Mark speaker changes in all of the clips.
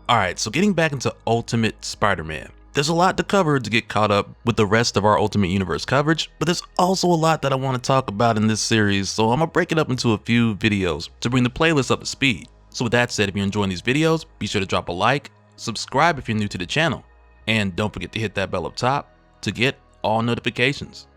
Speaker 1: Alright, so getting back into Ultimate Spider-Man. There's a lot to cover to get caught up with the rest of our Ultimate Universe coverage, but there's also a lot that I want to talk about in this series, so I'm gonna break it up into a few videos to bring the playlist up to speed. So with that said, if you're enjoying these videos, be sure to drop a like, subscribe if you're new to the channel, and don't forget to hit that bell up top to get all notifications.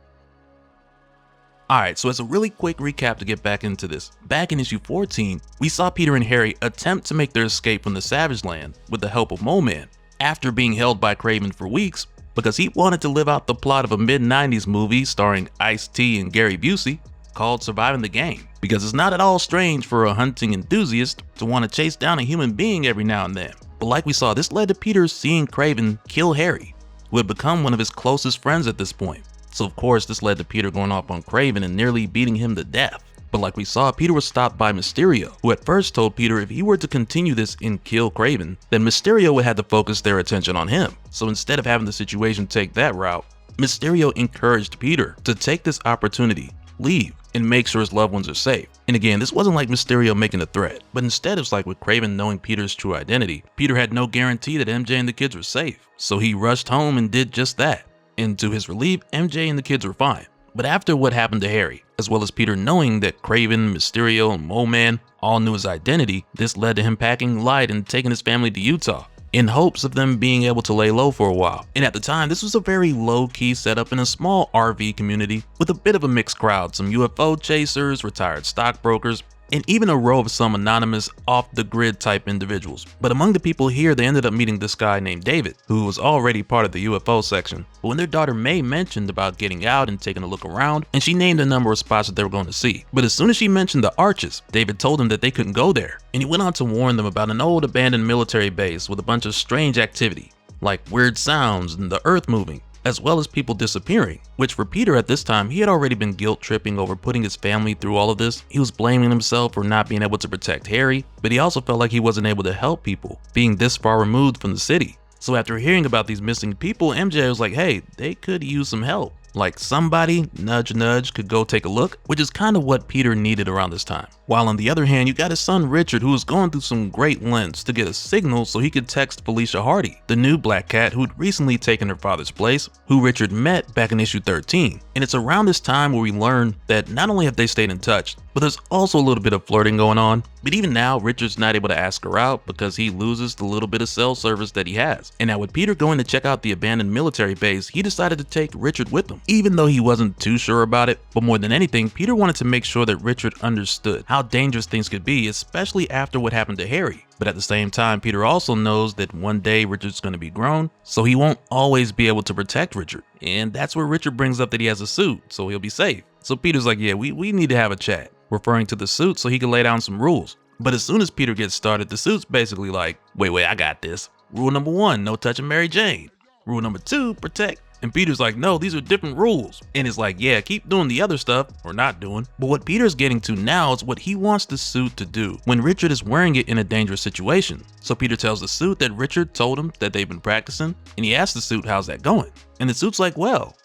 Speaker 1: Alright, so as a really quick recap to get back into this, back in issue 14, we saw Peter and Harry attempt to make their escape from the Savage Land with the help of Mole Man, after being held by Kraven for weeks because he wanted to live out the plot of a mid-90s movie starring Ice-T and Gary Busey called Surviving the Game, because it's not at all strange for a hunting enthusiast to want to chase down a human being every now and then. But like we saw, this led to Peter seeing Kraven kill Harry, who had become one of his closest friends at this point. So of course this led to Peter going off on Kraven and nearly beating him to death. But like we saw, Peter was stopped by Mysterio, who at first told Peter if he were to continue this and kill Kraven, then Mysterio would have to focus their attention on him. So instead of having the situation take that route, Mysterio encouraged Peter to take this opportunity, leave, and make sure his loved ones are safe. And again, this wasn't like Mysterio making a threat, but instead it's like with Kraven knowing Peter's true identity, Peter had no guarantee that MJ and the kids were safe. So he rushed home and did just that. And to his relief, MJ and the kids were fine. But after what happened to Harry, as well as Peter knowing that Kraven, Mysterio, and Mole Man all knew his identity, this led to him packing light and taking his family to Utah, in hopes of them being able to lay low for a while. And at the time, this was a very low-key setup in a small RV community with a bit of a mixed crowd, some UFO chasers, retired stockbrokers, and even a row of some anonymous off-the-grid type individuals. But among the people here, they ended up meeting this guy named David, who was already part of the UFO section. But when their daughter May mentioned about getting out and taking a look around, and she named a number of spots that they were going to see. But as soon as she mentioned the arches, David told them that they couldn't go there. And he went on to warn them about an old abandoned military base with a bunch of strange activity, like weird sounds and the earth moving, as well as people disappearing, which for Peter at this time, he had already been guilt tripping over putting his family through all of this. He was blaming himself for not being able to protect Harry, but he also felt like he wasn't able to help people, being this far removed from the city. So after hearing about these missing people, MJ was like, hey, they could use some help. Like somebody, nudge nudge, could go take a look, which is kind of what Peter needed around this time. While on the other hand, you got his son Richard, who was going through some great lengths to get a signal so he could text Felicia Hardy, the new Black Cat who'd recently taken her father's place, who Richard met back in issue 13. And it's around this time where we learn that not only have they stayed in touch, but there's also a little bit of flirting going on. But even now, Richard's not able to ask her out because he loses the little bit of cell service that he has. And now with Peter going to check out the abandoned military base, he decided to take Richard with him, even though he wasn't too sure about it. But more than anything, Peter wanted to make sure that Richard understood how dangerous things could be, especially after what happened to Harry. But at the same time, Peter also knows that one day Richard's going to be grown, so he won't always be able to protect Richard. And that's where Richard brings up that he has a suit, so he'll be safe. So Peter's like, yeah, we need to have a chat, referring to the suit so he can lay down some rules. But as soon as Peter gets started, the suit's basically like, wait, I got this. Rule number 1, no touching Mary Jane. Rule number 2, protect. And Peter's like, no, these are different rules. And it's like, yeah, keep doing the other stuff, or not doing. But what Peter's getting to now is what he wants the suit to do when Richard is wearing it in a dangerous situation. So Peter tells the suit that Richard told him that they've been practicing, and he asks the suit, how's that going? And the suit's like, well,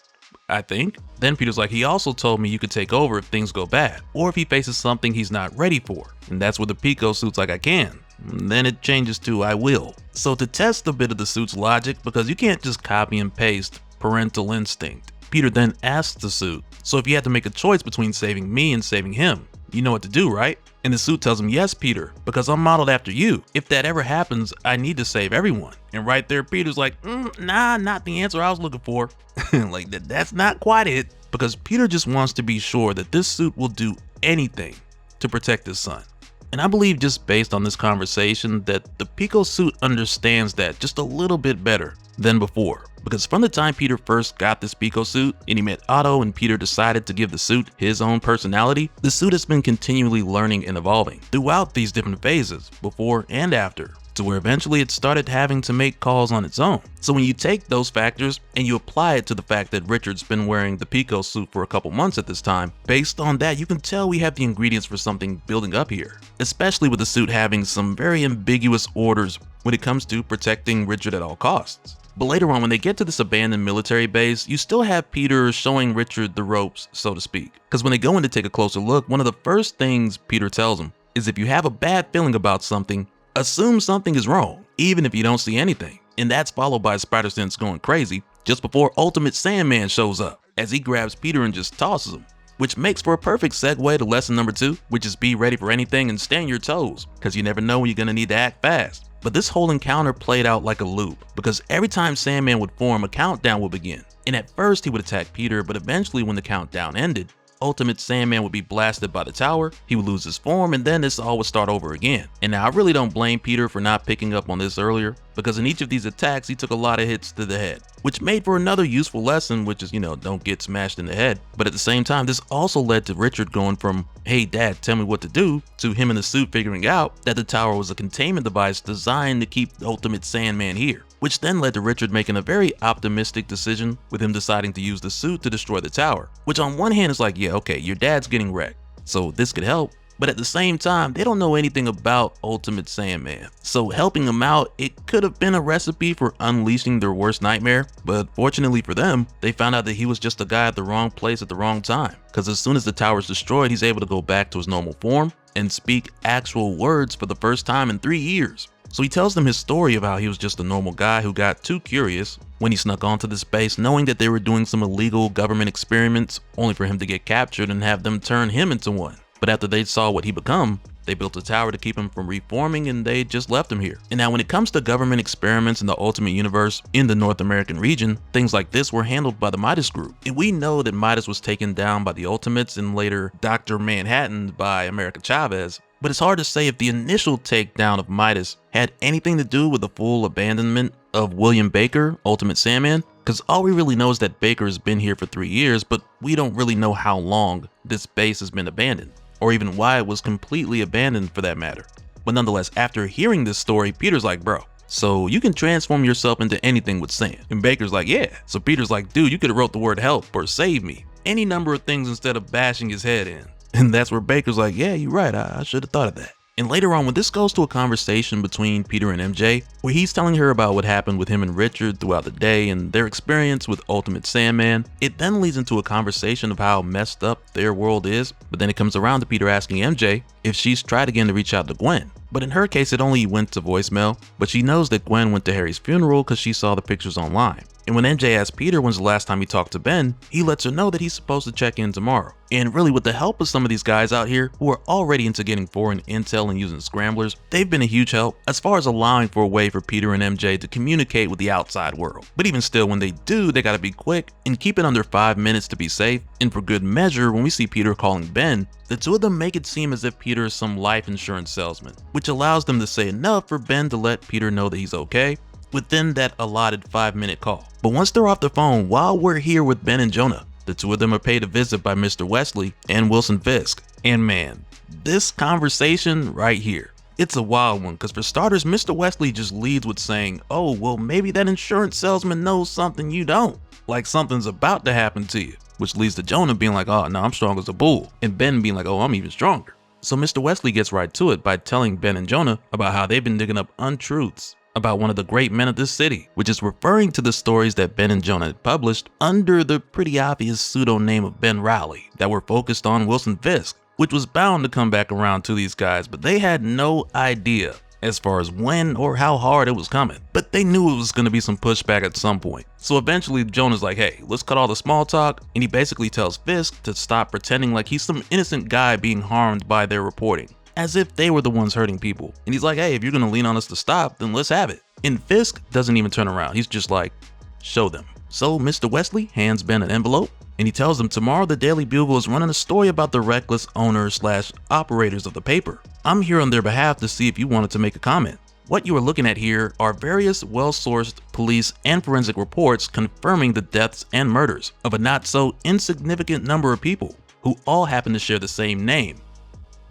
Speaker 1: I think. Then Peter's like, he also told me you could take over if things go bad, or if he faces something he's not ready for. And that's where the Pico suit's like, I can. And then it changes to I will. So to test a bit of the suit's logic, because you can't just copy and paste parental instinct, Peter then asks the suit, so if you had to make a choice between saving me and saving him, you know what to do, right? And the suit tells him, yes, Peter, because I'm modeled after you. If that ever happens, I need to save everyone. And right there, Peter's like, nah, not the answer I was looking for. Like, that's not quite it. Because Peter just wants to be sure that this suit will do anything to protect his son. And I believe just based on this conversation that the Pico suit understands that just a little bit better than before. Because from the time Peter first got this Pico suit and he met Otto and Peter decided to give the suit his own personality, the suit has been continually learning and evolving throughout these different phases, before and after, to where eventually it started having to make calls on its own. So when you take those factors and you apply it to the fact that Richard's been wearing the Pico suit for a couple months at this time, based on that you can tell we have the ingredients for something building up here, especially with the suit having some very ambiguous orders when it comes to protecting Richard at all costs. But later on, when they get to this abandoned military base, you still have Peter showing Richard the ropes, so to speak. Because when they go in to take a closer look, one of the first things Peter tells him is if you have a bad feeling about something, assume something is wrong. even if you don't see anything. And that's followed by Spider-Sense going crazy just before Ultimate Sandman shows up, as he grabs Peter and just tosses him. Which makes for a perfect segue to lesson number 2, which is be ready for anything and stay on your toes, because you never know when you're gonna need to act fast. But this whole encounter played out like a loop, because every time Sandman would form, a countdown would begin. And at first he would attack Peter, but eventually when the countdown ended, Ultimate Sandman would be blasted by the tower, he would lose his form, and then this all would start over again. And now I really don't blame Peter for not picking up on this earlier, because in each of these attacks he took a lot of hits to the head, which made for another useful lesson, which is, don't get smashed in the head. But at the same time, this also led to Richard going from, hey dad, tell me what to do, to him in the suit figuring out that the tower was a containment device designed to keep the Ultimate Sandman here. Which then led to Richard making a very optimistic decision, with him deciding to use the suit to destroy the tower. Which on one hand is like, yeah, okay, your dad's getting wrecked, so this could help. But at the same time, they don't know anything about Ultimate Sandman. So helping him out, it could have been a recipe for unleashing their worst nightmare. But fortunately for them, they found out that he was just a guy at the wrong place at the wrong time. Because as soon as the tower is destroyed, he's able to go back to his normal form and speak actual words for the first time in 3 years. So he tells them his story of how he was just a normal guy who got too curious when he snuck onto this base, knowing that they were doing some illegal government experiments, only for him to get captured and have them turn him into one. But after they saw what he become, they built a tower to keep him from reforming, and they just left him here. And now when it comes to government experiments in the Ultimate Universe in the North American region, things like this were handled by the Midas Group. And we know that Midas was taken down by the Ultimates and later Dr. Manhattan by America Chavez. But it's hard to say if the initial takedown of Midas had anything to do with the full abandonment of William Baker, Ultimate Sandman, because all we really know is that Baker has been here for 3 years, but we don't really know how long this base has been abandoned, or even why it was completely abandoned for that matter. But nonetheless, after hearing this story, Peter's like, bro, so you can transform yourself into anything with sand. And Baker's like, yeah. So Peter's like, dude, you could have wrote the word help or save me, any number of things instead of bashing his head in. And that's where Baker's like, yeah, you're right, I should have thought of that. And later on, when this goes to a conversation between Peter and MJ, where he's telling her about what happened with him and Richard throughout the day and their experience with Ultimate Sandman, it then leads into a conversation of how messed up their world is. But then it comes around to Peter asking MJ if she's tried again to reach out to Gwen. But in her case, it only went to voicemail, but she knows that Gwen went to Harry's funeral because she saw the pictures online. And when MJ asks Peter when's the last time he talked to Ben, he lets her know that he's supposed to check in tomorrow. And really, with the help of some of these guys out here who are already into getting foreign intel and using scramblers, they've been a huge help as far as allowing for a way for Peter and MJ to communicate with the outside world. But even still, when they do, they gotta be quick and keep it under 5 minutes to be safe. And for good measure, when we see Peter calling Ben, the two of them make it seem as if Peter is some life insurance salesman, which allows them to say enough for Ben to let Peter know that he's okay within that allotted 5-minute call. But once they're off the phone, while we're here with Ben and Jonah, the two of them are paid a visit by Mr. Wesley and Wilson Fisk. And man, this conversation right here, it's a wild one, because for starters, Mr. Wesley just leads with saying, oh, well, maybe that insurance salesman knows something you don't, like something's about to happen to you, which leads to Jonah being like, oh no, I'm strong as a bull, and Ben being like, oh, I'm even stronger. So Mr. Wesley gets right to it by telling Ben and Jonah about how they've been digging up untruths about one of the great men of this city, which is referring to the stories that Ben and Jonah had published under the pretty obvious pseudo name of Ben Rowley that were focused on Wilson Fisk, which was bound to come back around to these guys, but they had no idea as far as when or how hard it was coming. But they knew it was going to be some pushback at some point. So eventually Jonah's like, hey, let's cut all the small talk, and he basically tells Fisk to stop pretending like he's some innocent guy being harmed by their reporting, as if they were the ones hurting people. And he's like, hey, if you're gonna lean on us to stop, then let's have it. And Fisk doesn't even turn around. He's just like, show them. So Mr. Wesley hands Ben an envelope, and he tells him tomorrow the Daily Bugle is running a story about the reckless owners/operators of the paper. I'm here on their behalf to see if you wanted to make a comment. What you are looking at here are various well-sourced police and forensic reports confirming the deaths and murders of a not so insignificant number of people who all happen to share the same name,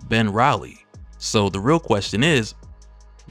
Speaker 1: Ben Rowley. So the real question is,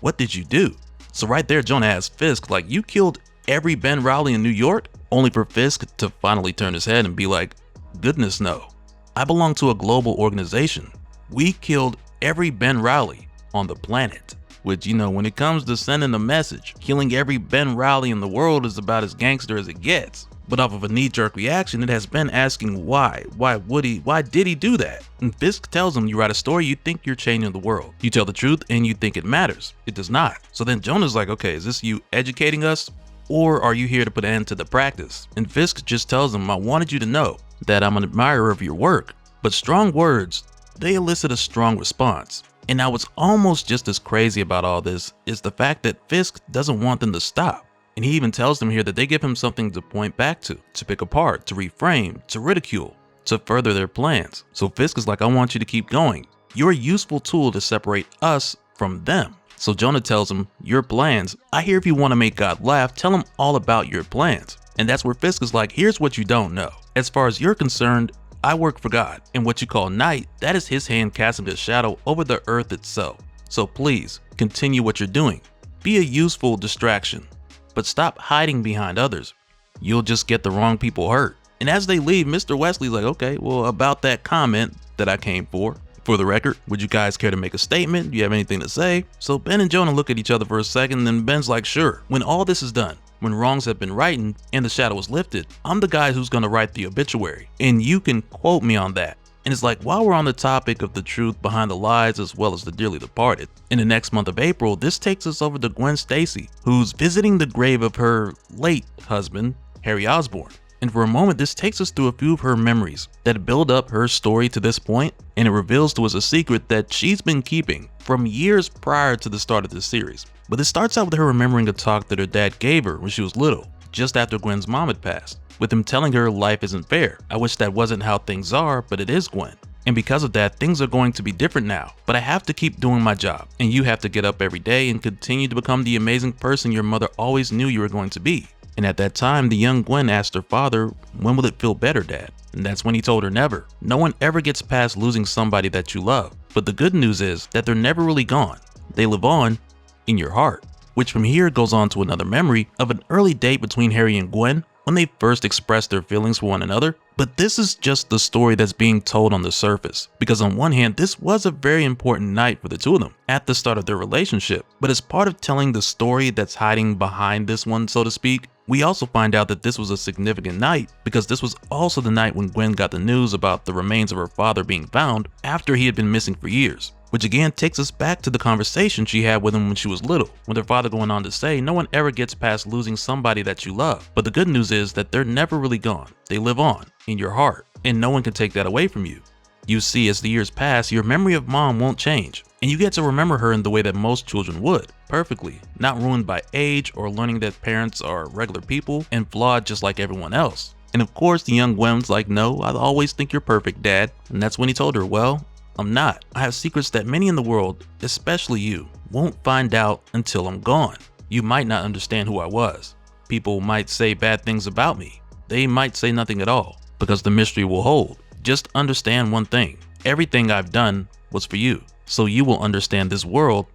Speaker 1: what did you do? So right there, Jonah asks Fisk, like, you killed every Ben Rowley in New York? Only for Fisk to finally turn his head and be like, goodness no. I belong to a global organization. We killed every Ben Rowley on the planet. Which, when it comes to sending a message, killing every Ben Rowley in the world is about as gangster as it gets. But off of a knee-jerk reaction, it has Ben asking why did he do that? And Fisk tells him, you write a story, you think you're changing the world. You tell the truth and you think it matters. It does not. So then Jonah's like, okay, is this you educating us? Or are you here to put an end to the practice? And Fisk just tells him, I wanted you to know that I'm an admirer of your work. But strong words, they elicit a strong response. And now what's almost just as crazy about all this is the fact that Fisk doesn't want them to stop. And he even tells them here that they give him something to point back to pick apart, to reframe, to ridicule, to further their plans. So Fisk is like, I want you to keep going. You're a useful tool to separate us from them. So Jonah tells him, your plans, I hear if you want to make God laugh, tell him all about your plans. And that's where Fisk is like, here's what you don't know. As far as you're concerned, I work for God. And what you call night, that is his hand casting a shadow over the earth itself. So please, continue what you're doing. Be a useful distraction. But stop hiding behind others. You'll just get the wrong people hurt. And as they leave, Mr. Wesley's like, okay, well, about that comment that I came for the record, would you guys care to make a statement? Do you have anything to say? So Ben and Jonah look at each other for a second, and then Ben's like, sure. When all this is done, when wrongs have been righted and the shadow is lifted, I'm the guy who's gonna write the obituary. And you can quote me on that. And it's like, while we're on the topic of the truth behind the lies as well as the dearly departed, in the next month of April, this takes us over to Gwen Stacy, who's visiting the grave of her late husband, Harry Osborn. And for a moment, this takes us through a few of her memories that build up her story to this point, and it reveals to us a secret that she's been keeping from years prior to the start of this series. But it starts out with her remembering a talk that her dad gave her when she was little, just after Gwen's mom had passed, with him telling her life isn't fair. I wish that wasn't how things are, but it is, Gwen. And because of that, things are going to be different now. But I have to keep doing my job, and you have to get up every day and continue to become the amazing person your mother always knew you were going to be. And at that time, the young Gwen asked her father, when will it feel better, Dad? And that's when he told her never. No one ever gets past losing somebody that you love. But the good news is that they're never really gone. They live on in your heart. Which from here goes on to another memory of an early date between Harry and Gwen when they first expressed their feelings for one another. But this is just the story that's being told on the surface, because on one hand, this was a very important night for the two of them at the start of their relationship. But as part of telling the story that's hiding behind this one, so to speak, we also find out that this was a significant night because this was also the night when Gwen got the news about the remains of her father being found after he had been missing for years. Which again takes us back to the conversation she had with him when she was little, with her father going on to say, no one ever gets past losing somebody that you love. But the good news is that they're never really gone. They live on in your heart, and no one can take that away from you. You see, as the years pass, your memory of mom won't change, and you get to remember her in the way that most children would, perfectly, not ruined by age or learning that parents are regular people and flawed just like everyone else. And of course, the young Gwen's like, no, I always think you're perfect, Dad. And that's when he told her, well, I'm not. I have secrets that many in the world, especially you, won't find out until I'm gone. You might not understand who I was. People might say bad things about me. They might say nothing at all, because the mystery will hold. Just understand one thing. Everything I've done was for you, so you will understand this world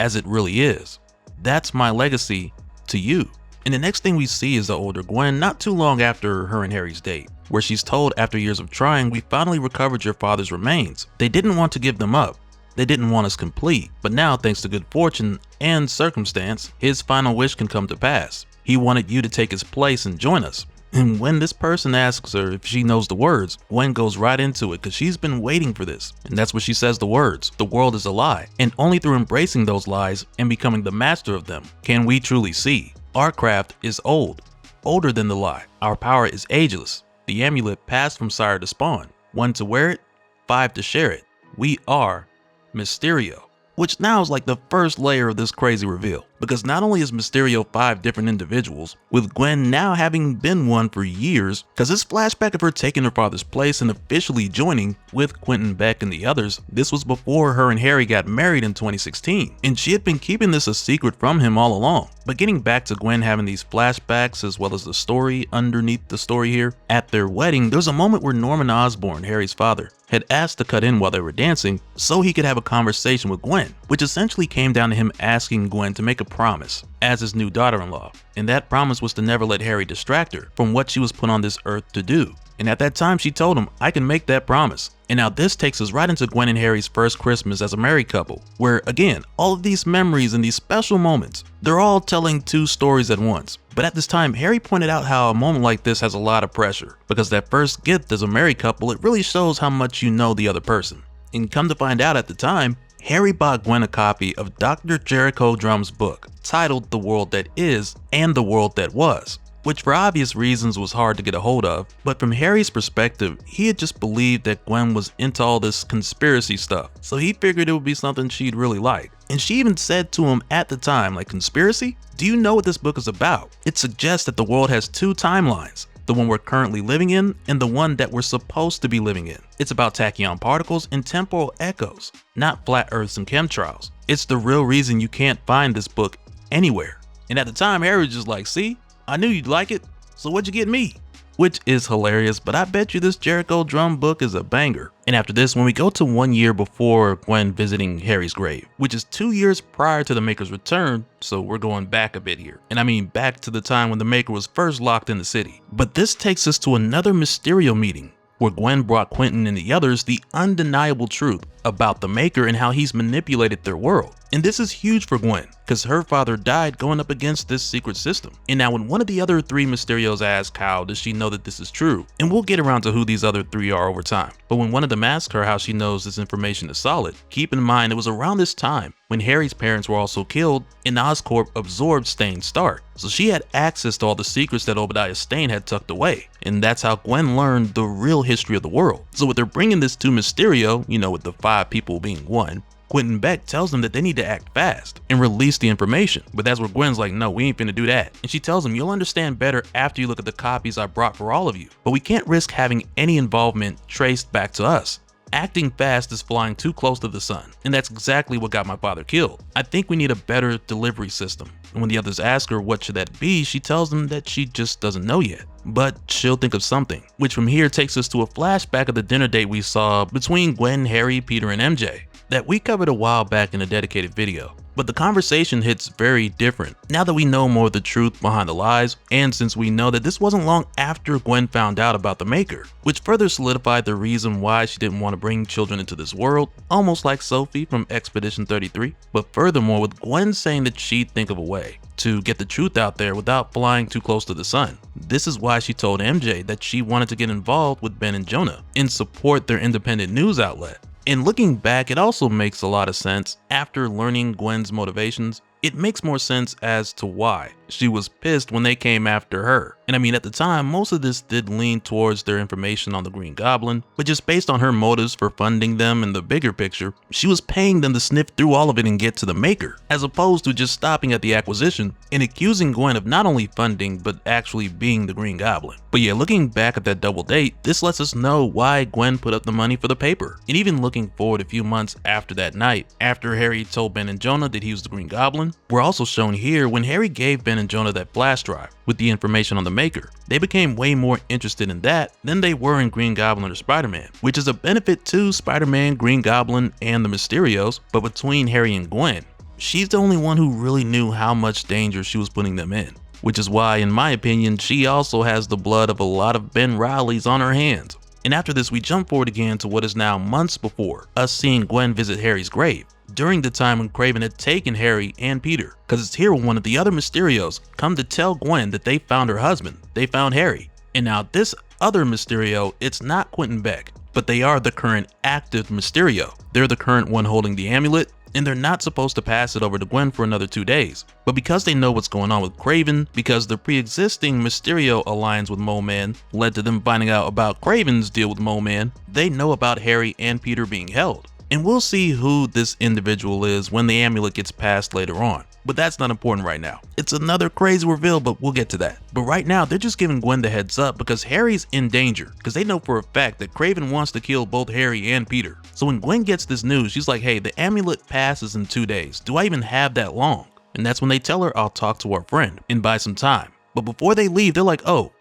Speaker 1: as it really is. That's my legacy to you. And the next thing we see is the older Gwen not too long after her and Harry's date, where she's told, after years of trying, we finally recovered your father's remains. They didn't want to give them up. They didn't want us complete. But now, thanks to good fortune and circumstance, his final wish can come to pass. He wanted you to take his place and join us. And when this person asks her if she knows the words, Gwen goes right into it because she's been waiting for this. And that's what she says, the words. The world is a lie. And only through embracing those lies and becoming the master of them can we truly see. Our craft is old, older than the lie. Our power is ageless. The amulet passed from sire to spawn. 1 to wear it, 5 to share it. We are Mysterio. Which now is like the first layer of this crazy reveal, because not only is Mysterio 5 different individuals, with Gwen now having been one for years, because this flashback of her taking her father's place and officially joining with Quentin, Beck, and the others, this was before her and Harry got married in 2016, and she had been keeping this a secret from him all along. But getting back to Gwen having these flashbacks as well as the story underneath the story here, at their wedding, there's a moment where Norman Osborn, Harry's father, had asked to cut in while they were dancing so he could have a conversation with Gwen, which essentially came down to him asking Gwen to make a promise as his new daughter-in-law. And that promise was to never let Harry distract her from what she was put on this earth to do. And at that time, she told him, I can make that promise. And now this takes us right into Gwen and Harry's first Christmas as a married couple, where again, all of these memories and these special moments, they're all telling two stories at once. But at this time, Harry pointed out how a moment like this has a lot of pressure, because that first gift as a married couple, it really shows how much you know the other person. And come to find out at the time, Harry bought Gwen a copy of Dr. Jericho Drum's book, titled The World That Is and the World That Was, which for obvious reasons was hard to get a hold of, but from Harry's perspective, he had just believed that Gwen was into all this conspiracy stuff, so he figured it would be something she'd really like. And she even said to him at the time, like, conspiracy? Do you know what this book is about? It suggests that the world has two timelines, the one we're currently living in and the one that we're supposed to be living in. It's about tachyon particles and temporal echoes, not flat earths and chemtrails. It's the real reason you can't find this book anywhere. And at the time, Harry was just like, see? I knew you'd like it, so what'd you get me? Which is hilarious, but I bet you this Jericho Drum book is a banger. And after this, when we go to 1 year before Gwen visiting Harry's grave, which is 2 years prior to the Maker's return, so we're going back a bit here. And I mean back to the time when the Maker was first locked in the city. But this takes us to another Mysterio meeting, where Gwen brought Quentin and the others the undeniable truth about the Maker and how he's manipulated their world. And this is huge for Gwen, because her father died going up against this secret system. And now when one of the other three Mysterios asks how does she know that this is true, and we'll get around to who these other three are over time. But when one of them asks her how she knows this information is solid, keep in mind it was around this time when Harry's parents were also killed and Oscorp absorbed Stane Stark. So she had access to all the secrets that Obadiah Stane had tucked away. And that's how Gwen learned the real history of the world. So with her bringing this to Mysterio, you know, with the 5 people being one, Quentin Beck tells them that they need to act fast and release the information. But that's where Gwen's like, no, we ain't finna do that. And she tells him, you'll understand better after you look at the copies I brought for all of you. But we can't risk having any involvement traced back to us. Acting fast is flying too close to the sun, and that's exactly what got my father killed. I think we need a better delivery system. And when the others ask her what should that be, she tells them that she just doesn't know yet, but she'll think of something. Which from here takes us to a flashback of the dinner date we saw between Gwen, Harry, Peter, and MJ that we covered a while back in a dedicated video. But the conversation hits very different now that we know more of the truth behind the lies, and since we know that this wasn't long after Gwen found out about the Maker, which further solidified the reason why she didn't want to bring children into this world, almost like Sophie from Expedition 33. But furthermore, with Gwen saying that she'd think of a way to get the truth out there without flying too close to the sun. This is why she told MJ that she wanted to get involved with Ben and Jonah and support their independent news outlet. And looking back, it also makes a lot of sense after learning Gwen's motivations. It makes more sense as to why she was pissed when they came after her. And I mean, at the time, most of this did lean towards their information on the Green Goblin, but just based on her motives for funding them in the bigger picture, she was paying them to sniff through all of it and get to the Maker, as opposed to just stopping at the acquisition and accusing Gwen of not only funding, but actually being the Green Goblin. But yeah, looking back at that double date, this lets us know why Gwen put up the money for the paper. And even looking forward a few months after that night, after Harry told Ben and Jonah that he was the Green Goblin, we're also shown here when Harry gave Ben and Jonah that flash drive with the information on the Maker. They became way more interested in that than they were in Green Goblin or Spider-Man, which is a benefit to Spider-Man, Green Goblin, and the Mysterios. But between Harry and Gwen, she's the only one who really knew how much danger she was putting them in, which is why, in my opinion, she also has the blood of a lot of Ben Reillys on her hands. And after this, we jump forward again to what is now months before us seeing Gwen visit Harry's grave, during the time when Kraven had taken Harry and Peter, because it's here when one of the other Mysterios come to tell Gwen that they found her husband, they found Harry. And now this other Mysterio, it's not Quentin Beck, but they are the current active Mysterio. They're the current one holding the amulet, and they're not supposed to pass it over to Gwen for another 2 days. But because they know what's going on with Kraven, because the pre-existing Mysterio alliance with Mole Man led to them finding out about Kraven's deal with Mole Man, they know about Harry and Peter being held. And we'll see who this individual is when the amulet gets passed later on. But that's not important right now. It's another crazy reveal, but we'll get to that. But right now, they're just giving Gwen the heads up because Harry's in danger, because they know for a fact that Kraven wants to kill both Harry and Peter. So when Gwen gets this news, she's like, hey, the amulet passes in 2 days. Do I even have that long? And that's when they tell her, I'll talk to our friend and buy some time. But before they leave, they're like, oh,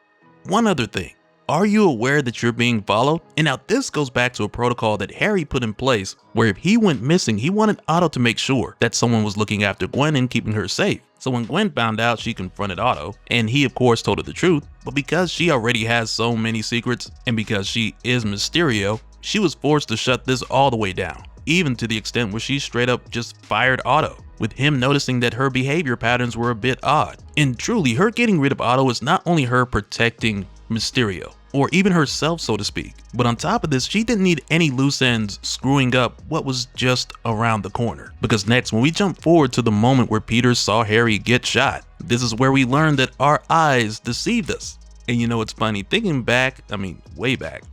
Speaker 1: one other thing. Are you aware that you're being followed? And now this goes back to a protocol that Harry put in place where if he went missing, he wanted Otto to make sure that someone was looking after Gwen and keeping her safe. So when Gwen found out, she confronted Otto, and he of course told her the truth, but because she already has so many secrets, and because she is Mysterio, she was forced to shut this all the way down, even to the extent where she straight up just fired Otto, with him noticing that her behavior patterns were a bit odd. And truly, her getting rid of Otto is not only her protecting Mysterio, or even herself so to speak, but on top of this, she didn't need any loose ends screwing up what was just around the corner. Because next, when we jump forward to the moment where Peter saw Harry get shot, this is where we learned that our eyes deceived us. And you know what's funny, thinking back, way back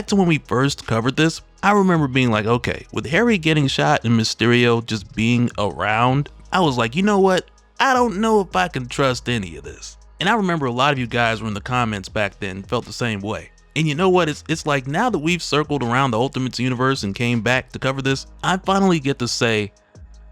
Speaker 1: to when we first covered this, I remember being like, okay, with Harry getting shot and Mysterio just being around, I was like, you know what? I don't know if I can trust any of this. And I remember a lot of you guys were in the comments back then felt the same way. And you know what? It's like now that we've circled around the Ultimates universe and came back to cover this, I finally get to say,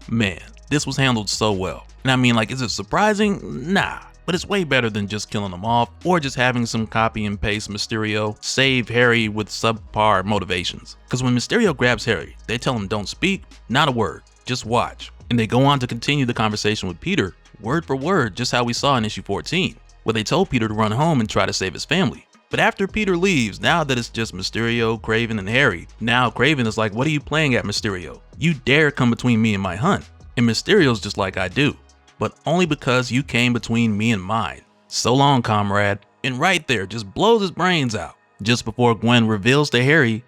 Speaker 1: man, this was handled so well. And I mean, like, is it surprising? Nah. But it's way better than just killing them off or just having some copy and paste Mysterio save Harry with subpar motivations. Because when Mysterio grabs Harry, they tell him don't speak, not a word, just watch. And they go on to continue the conversation with Peter, word for word, just how we saw in issue 14, where they told Peter to run home and try to save his family. But after Peter leaves, now that it's just Mysterio, Kraven, and Harry, now Kraven is like, what are you playing at, Mysterio? You dare come between me and my hunt. And Mysterio's just like, I do, but only because you came between me and mine. So long, comrade. And right there, just blows his brains out, just before Gwen reveals to Harry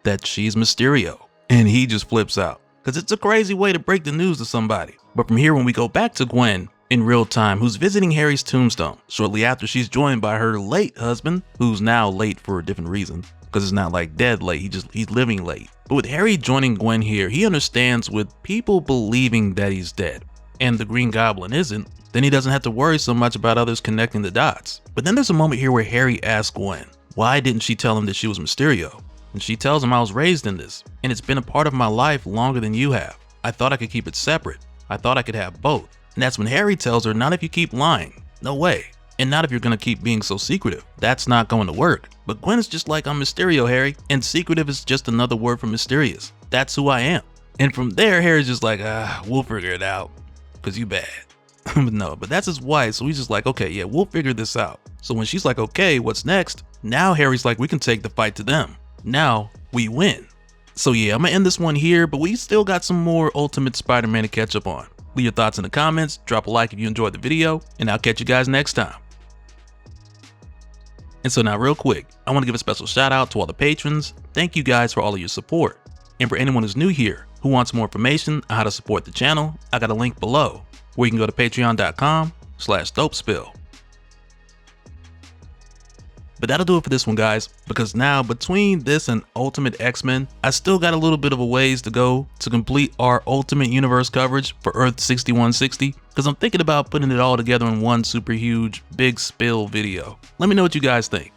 Speaker 1: that she's Mysterio. And he just flips out, because it's a crazy way to break the news to somebody. But from here, when we go back to Gwen in real time, who's visiting Harry's tombstone shortly after she's joined by her late husband, who's now late for a different reason, because it's not like dead late, he's living late. But with Harry joining Gwen here, he understands with people believing that he's dead, and the Green Goblin isn't, then he doesn't have to worry so much about others connecting the dots. But then there's a moment here where Harry asks Gwen, why didn't she tell him that she was Mysterio? And she tells him, I was raised in this, and it's been a part of my life longer than you have. I thought I could keep it separate. I thought I could have both. And that's when Harry tells her, not if you keep lying. No way. And not if you're gonna keep being so secretive. That's not going to work. But Gwen is just like, I'm Mysterio, Harry, and secretive is just another word for mysterious. That's who I am. And from there, Harry's just like, we'll figure it out, because you bad. But that's his wife, so he's just like, okay, yeah, we'll figure this out. So when she's like, okay, what's next? Now Harry's like, we can take the fight to them. Now we win. So yeah, I'm gonna end this one here, but we still got some more Ultimate Spider-Man to catch up on. Leave your thoughts in the comments, drop a like if you enjoyed the video, and I'll catch you guys next time. And so now real quick, I want to give a special shout out to all the patrons. Thank you guys for all of your support. And for anyone who's new here, who wants more information on how to support the channel, I got a link below where you can go to patreon.com/dopespill. But that'll do it for this one, guys, because now between this and Ultimate X-Men, I still got a little bit of a ways to go to complete our Ultimate Universe coverage for Earth 6160, because I'm thinking about putting it all together in one super huge big spill video. Let me know what you guys think.